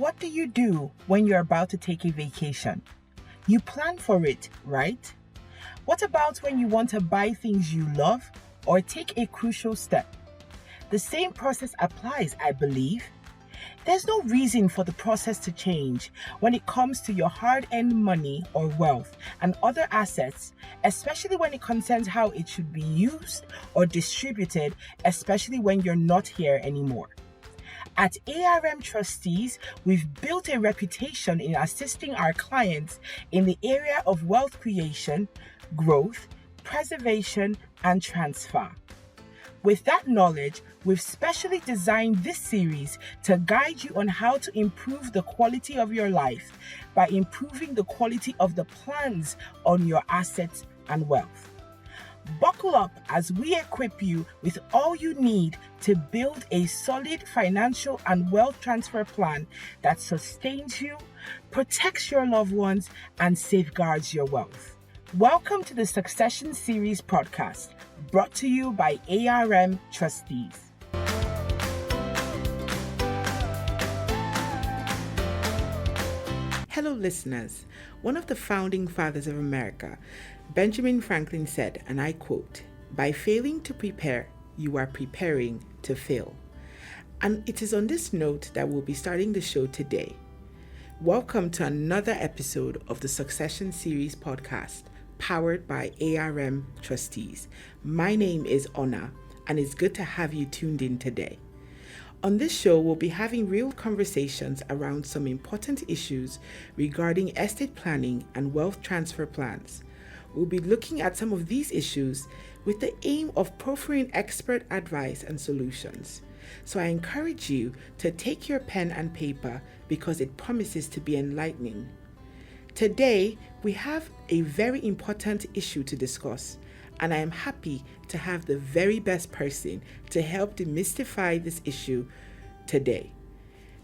What do you do when you're about to take a vacation? You plan for it, right? What about when you want to buy things you love or take a crucial step? The same process applies, I believe. There's no reason for the process to change when it comes to your hard-earned money or wealth and other assets, especially when it concerns how it should be used or distributed, especially when you're not here anymore. At ARM Trustees, we've built a reputation in assisting our clients in the area of wealth creation, growth, preservation, and transfer. With that knowledge, we've specially designed this series to guide you on how to improve the quality of your life by improving the quality of the plans on your assets and wealth. Buckle up as we equip you with all you need to build a solid financial and wealth transfer plan that sustains you, protects your loved ones, and safeguards your wealth. Welcome to the Succession Series podcast, brought to you by ARM Trustees. Hello, listeners. One of the founding fathers of America, Benjamin Franklin, said, and I quote, "By failing to prepare, you are preparing to fail." And it is on this note that we'll be starting the show today. Welcome to another episode of the Succession Series podcast, powered by ARM Trustees. My name is Ona, and it's good to have you tuned in today. On this show, we'll be having real conversations around some important issues regarding estate planning and wealth transfer plans. We'll be looking at some of these issues with the aim of proffering expert advice and solutions. So I encourage you to take your pen and paper because it promises to be enlightening. Today, we have a very important issue to discuss, and I am happy to have the very best person to help demystify this issue today.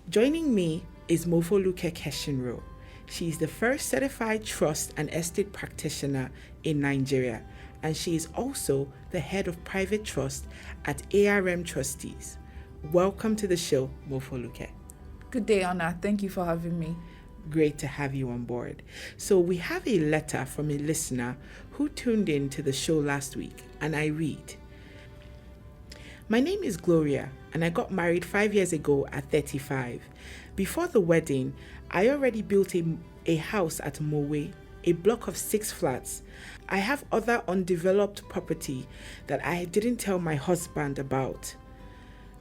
Joining me is Mofoluke Keshinro. She is the first certified trust and estate practitioner in Nigeria, and she is also the head of private trust at ARM Trustees. Welcome to the show, Mofoluke. Good day, Anna. Thank you for having me. Great to have you on board. So we have a letter from a listener who tuned in to the show last week, and I read, "My name is Gloria, and I got married 5 years ago at 35. Before the wedding, I already built a house at Mowe, a block of 6 flats. I have other undeveloped property that I didn't tell my husband about,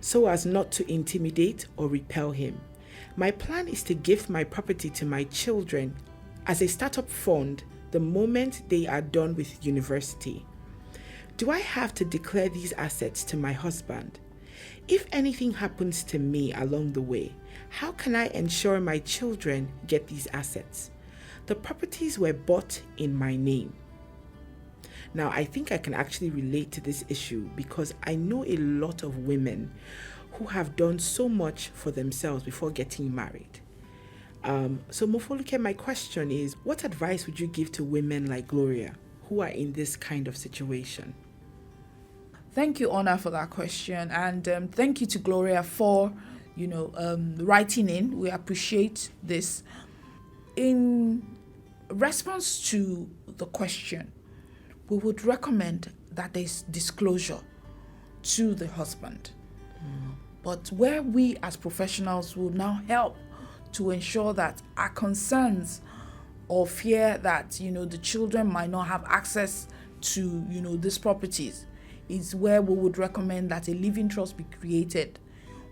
so as not to intimidate or repel him. My plan is to give my property to my children as a startup fund the moment they are done with university. Do I have to declare these assets to my husband? If anything happens to me along the way, how can I ensure my children get these assets? The properties were bought in my name." Now, I think I can actually relate to this issue because I know a lot of women who have done so much for themselves before getting married. So Mofoluke, my question is, what advice would you give to women like Gloria who are in this kind of situation? Thank you, Anna, for that question, and thank you to Gloria for, writing in. We appreciate this. In response to the question, we would recommend that there's disclosure to the husband. But where we as professionals will now help to ensure that our concerns or fear that, the children might not have access to, these properties is where we would recommend that a living trust be created,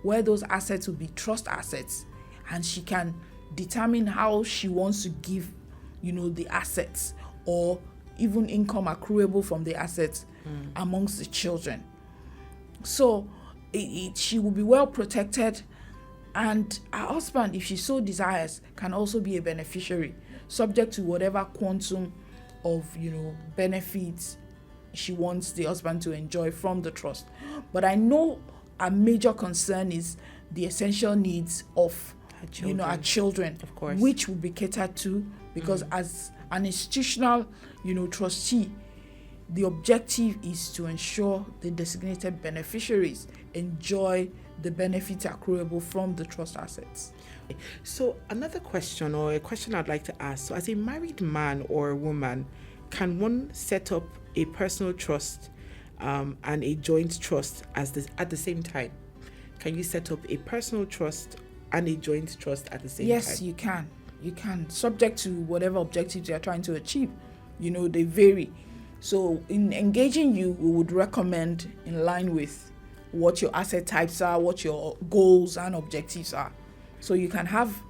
where those assets will be trust assets, and she can determine how she wants to give, the assets or even income accruable from the assets amongst the children. So she will be well protected, and her husband, if she so desires, can also be a beneficiary, subject to whatever quantum of benefits she wants the husband to enjoy from the trust. But I know a major concern is the essential needs of our children, of course, which will be catered to, because as an institutional trustee, the objective is to ensure the designated beneficiaries enjoy the benefits accruable from the trust assets. So another question, or a question I'd like to ask, so as a married man or a woman, can one set up a personal trust and a joint trust at the same time? Can you set up a personal trust and a joint trust at the same time? Yes, you can. You can, subject to whatever objectives you are trying to achieve. They vary. So in engaging you, we would recommend in line with what your asset types are, what your goals and objectives are. So you can have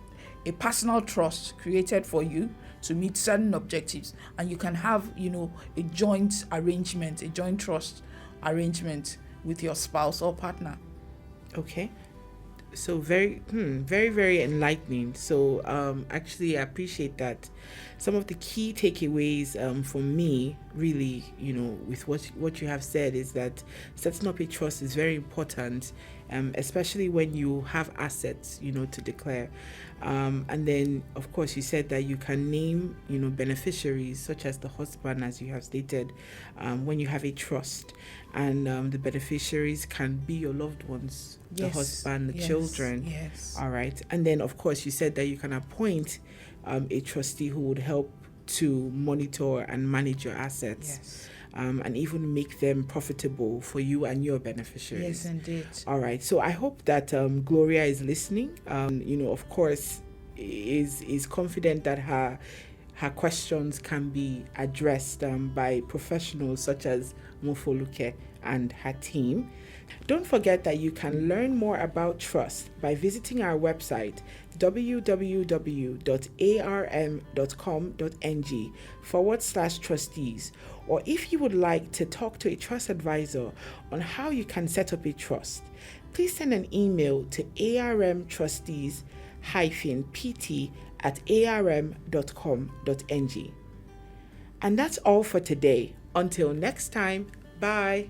a personal trust created for you to meet certain objectives, and you can have, a joint arrangement, a joint trust arrangement with your spouse or partner. Okay. So very, very, very enlightening. So actually, I appreciate that. Some of the key takeaways for me, really, with what you have said, is that setting up a trust is very important, especially when you have assets, to declare. And then, of course, you said that you can name, beneficiaries such as the husband, as you have stated, when you have a trust, and the beneficiaries can be your loved ones, the husband, the children. Yes. All right. And then, of course, you said that you can appoint a trustee who would help to monitor and manage your assets. Yes. And even make them profitable for you and your beneficiaries. Yes, indeed. All right. So I hope that Gloria is listening. Of course, is confident that her questions can be addressed by professionals such as Mofoluke and her team. Don't forget that you can learn more about trust by visiting our website www.arm.com.ng/trustees, or if you would like to talk to a trust advisor on how you can set up a trust, please send an email to armtrustees-pt@arm.com.ng. And that's all for today. Until next time, bye.